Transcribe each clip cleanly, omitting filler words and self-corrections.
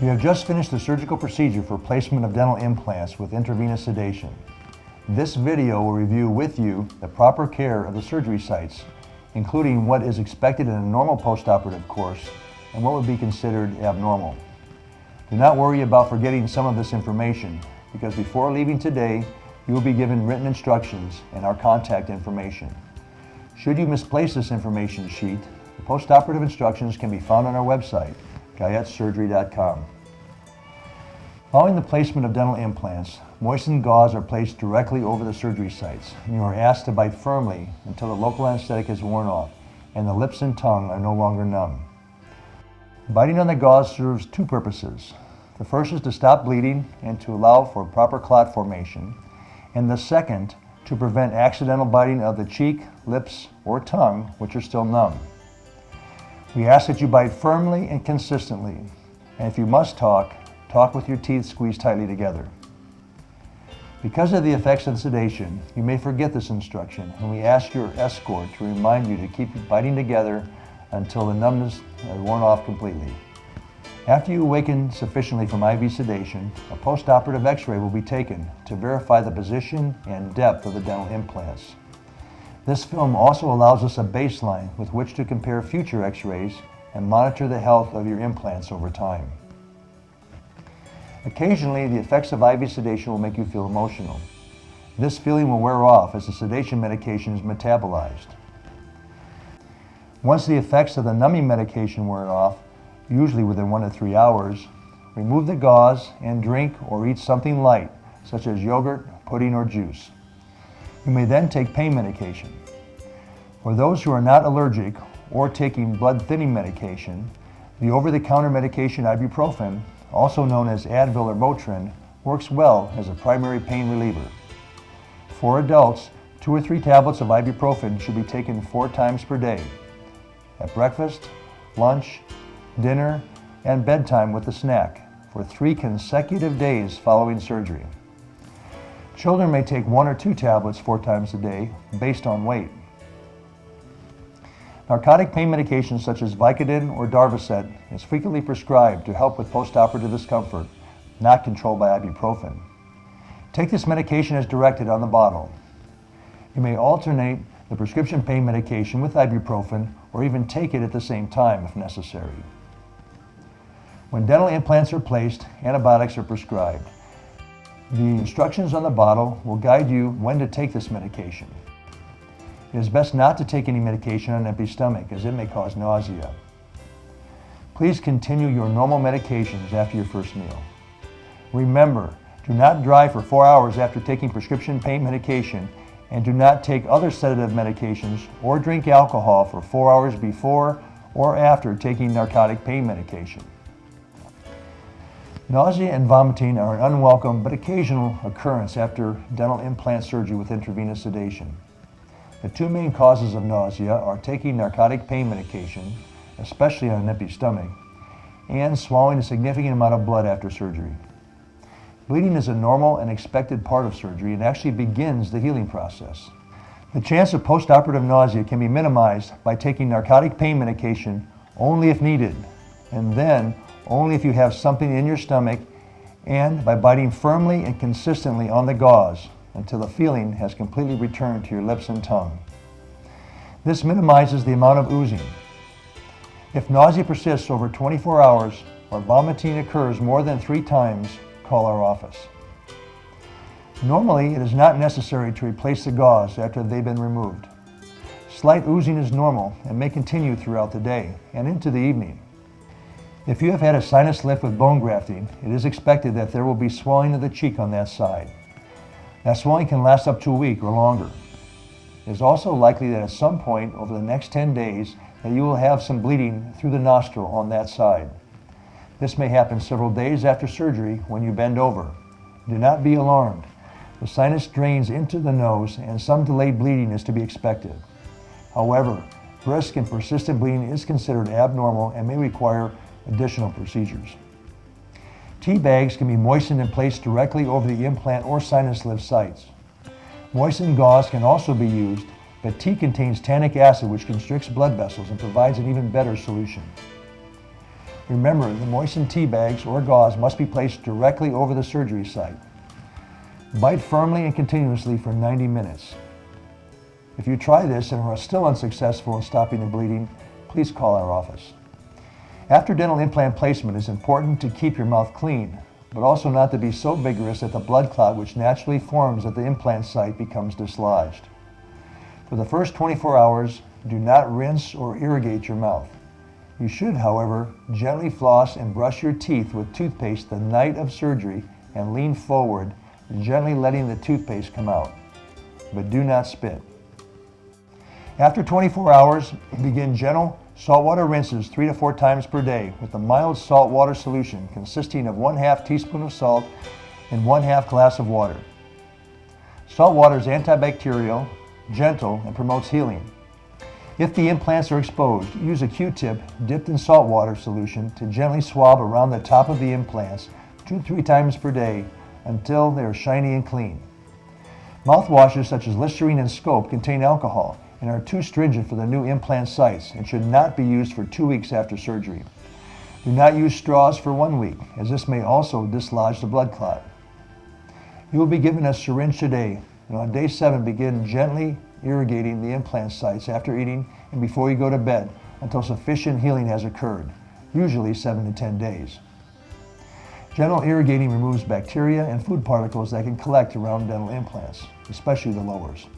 You have just finished the surgical procedure for placement of dental implants with intravenous sedation. This video will review with you the proper care of the surgery sites, including what is expected in a normal postoperative course and what would be considered abnormal. Do not worry about forgetting some of this information, because before leaving today, you will be given written instructions and our contact information. Should you misplace this information sheet, the postoperative instructions can be found on our website, GuyetteSurgery.com. Following the placement of dental implants, moistened gauze are placed directly over the surgery sites, and you are asked to bite firmly until the local anesthetic is worn off and the lips and tongue are no longer numb. Biting on the gauze serves two purposes. The first is to stop bleeding and to allow for proper clot formation, and the second, to prevent accidental biting of the cheek, lips, or tongue, which are still numb. We ask that you bite firmly and consistently, and if you must talk with your teeth squeezed tightly together. Because of the effects of sedation, you may forget this instruction, and we ask your escort to remind you to keep biting together until the numbness is worn off completely. After you awaken sufficiently from IV sedation, a postoperative x-ray will be taken to verify the position and depth of the dental implants. This film also allows us a baseline with which to compare future x-rays and monitor the health of your implants over time. Occasionally, the effects of IV sedation will make you feel emotional. This feeling will wear off as the sedation medication is metabolized. Once the effects of the numbing medication wear off, usually within 1 to 3 hours, remove the gauze and drink or eat something light, such as yogurt, pudding, or juice. You may then take pain medication. For those who are not allergic or taking blood thinning medication, the over-the-counter medication ibuprofen, also known as Advil or Motrin, works well as a primary pain reliever. For adults, 2 or 3 tablets of ibuprofen should be taken 4 times per day, at breakfast, lunch, dinner, and bedtime with a snack, for 3 consecutive days following surgery. Children may take 1 or 2 tablets 4 times a day, based on weight. Narcotic pain medications such as Vicodin or Darvocet is frequently prescribed to help with postoperative discomfort, not controlled by ibuprofen. Take this medication as directed on the bottle. You may alternate the prescription pain medication with ibuprofen or even take it at the same time if necessary. When dental implants are placed, antibiotics are prescribed. The instructions on the bottle will guide you when to take this medication. It is best not to take any medication on an empty stomach, as it may cause nausea. Please continue your normal medications after your first meal. Remember, do not drive for 4 hours after taking prescription pain medication, and do not take other sedative medications or drink alcohol for 4 hours before or after taking narcotic pain medication. Nausea and vomiting are an unwelcome but occasional occurrence after dental implant surgery with intravenous sedation. The 2 main causes of nausea are taking narcotic pain medication, especially on an empty stomach, and swallowing a significant amount of blood after surgery. Bleeding is a normal and expected part of surgery and actually begins the healing process. The chance of postoperative nausea can be minimized by taking narcotic pain medication only if needed, and then only if you have something in your stomach, and by biting firmly and consistently on the gauze until the feeling has completely returned to your lips and tongue. This minimizes the amount of oozing. If nausea persists over 24 hours or vomiting occurs more than 3 times, call our office. Normally, it is not necessary to replace the gauze after they've been removed. Slight oozing is normal and may continue throughout the day and into the evening. If you have had a sinus lift with bone grafting, it is expected that there will be swelling of the cheek on that side. That swelling can last up to a week or longer. It is also likely that at some point over the next 10 days that you will have some bleeding through the nostril on that side. This may happen several days after surgery when you bend over. Do not be alarmed. The sinus drains into the nose and some delayed bleeding is to be expected. However, brisk and persistent bleeding is considered abnormal and may require additional procedures. Tea bags can be moistened and placed directly over the implant or sinus lift sites. Moistened gauze can also be used, but tea contains tannic acid which constricts blood vessels and provides an even better solution. Remember, the moistened tea bags or gauze must be placed directly over the surgery site. Bite firmly and continuously for 90 minutes. If you try this and are still unsuccessful in stopping the bleeding, please call our office. After dental implant placement, it's important to keep your mouth clean, but also not to be so vigorous that the blood clot which naturally forms at the implant site becomes dislodged. For the first 24 hours, do not rinse or irrigate your mouth. You should, however, gently floss and brush your teeth with toothpaste the night of surgery and lean forward, gently letting the toothpaste come out. But do not spit. After 24 hours, begin gentle saltwater rinses 3 to 4 times per day with a mild saltwater solution consisting of 1/2 teaspoon of salt and 1/2 glass of water. Salt water is antibacterial, gentle, and promotes healing. If the implants are exposed, use a Q-tip dipped in salt water solution to gently swab around the top of the implants 2 to 3 times per day until they are shiny and clean. Mouthwashes such as Listerine and Scope contain alcohol and are too stringent for the new implant sites and should not be used for 2 weeks after surgery. Do not use straws for 1 week, as this may also dislodge the blood clot. You will be given a syringe today, and on day 7 begin gently irrigating the implant sites after eating and before you go to bed until sufficient healing has occurred, usually 7 to 10 days. Gentle irrigating removes bacteria and food particles that can collect around dental implants, especially the lowers.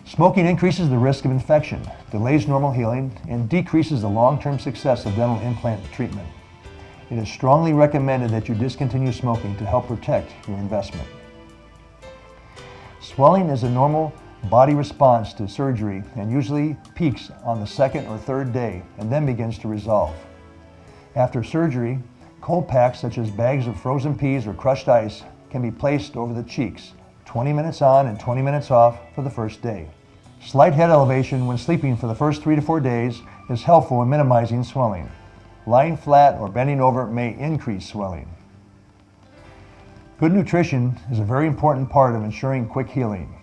Smoking increases the risk of infection, delays normal healing, and decreases the long-term success of dental implant treatment. It is strongly recommended that you discontinue smoking to help protect your investment. Swelling is a normal body response to surgery and usually peaks on the 2nd or 3rd day and then begins to resolve. After surgery, cold packs such as bags of frozen peas or crushed ice can be placed over the cheeks, 20 minutes on and 20 minutes off for the first day. Slight head elevation when sleeping for the first 3 to 4 days is helpful in minimizing swelling. Lying flat or bending over may increase swelling. Good nutrition is a very important part of ensuring quick healing.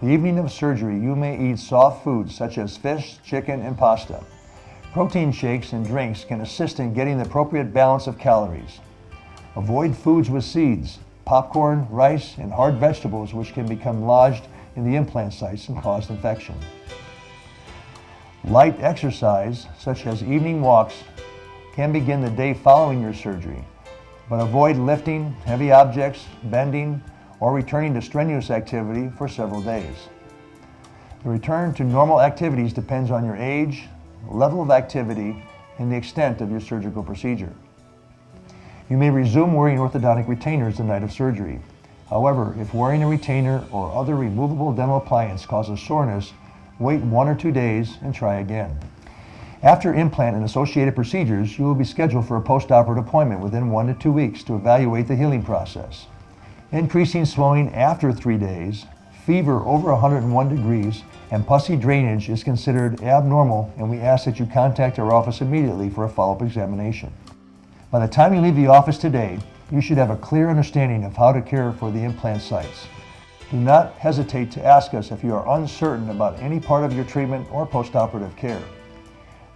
The evening of surgery, you may eat soft foods such as fish, chicken, and pasta. Protein shakes and drinks can assist in getting the appropriate balance of calories. Avoid foods with seeds, popcorn, rice, and hard vegetables which can become lodged in the implant sites and cause infection. Light exercise, such as evening walks, can begin the day following your surgery, but avoid lifting heavy objects, bending, or returning to strenuous activity for several days. The return to normal activities depends on your age, level of activity, and the extent of your surgical procedure. You may resume wearing orthodontic retainers the night of surgery. However, if wearing a retainer or other removable dental appliance causes soreness, wait 1 or 2 days and try again. After implant and associated procedures, you will be scheduled for a post-operative appointment within 1 to 2 weeks to evaluate the healing process. Increasing swelling after 3 days, fever over 101 degrees, and pussy drainage is considered abnormal, and we ask that you contact our office immediately for a follow-up examination. By the time you leave the office today, you should have a clear understanding of how to care for the implant sites. Do not hesitate to ask us if you are uncertain about any part of your treatment or post-operative care.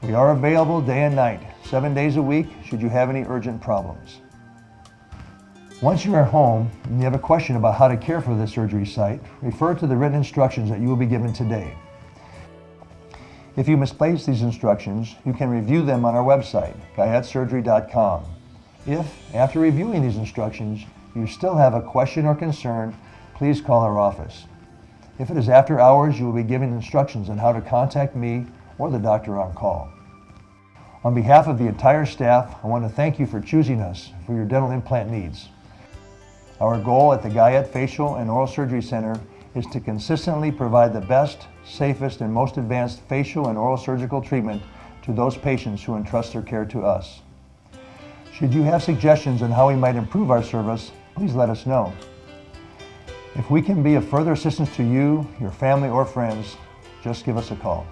We are available day and night, 7 days a week, should you have any urgent problems. Once you are home and you have a question about how to care for the surgery site, refer to the written instructions that you will be given today. If you misplace these instructions, you can review them on our website, GuyetteSurgery.com. If, after reviewing these instructions, you still have a question or concern, please call our office. If it is after hours, you will be given instructions on how to contact me or the doctor on call. On behalf of the entire staff, I want to thank you for choosing us for your dental implant needs. Our goal at the Guyette Facial and Oral Surgery Center is to consistently provide the best, safest, and most advanced facial and oral surgical treatment to those patients who entrust their care to us. Should you have suggestions on how we might improve our service, please let us know. If we can be of further assistance to you, your family, or friends, just give us a call.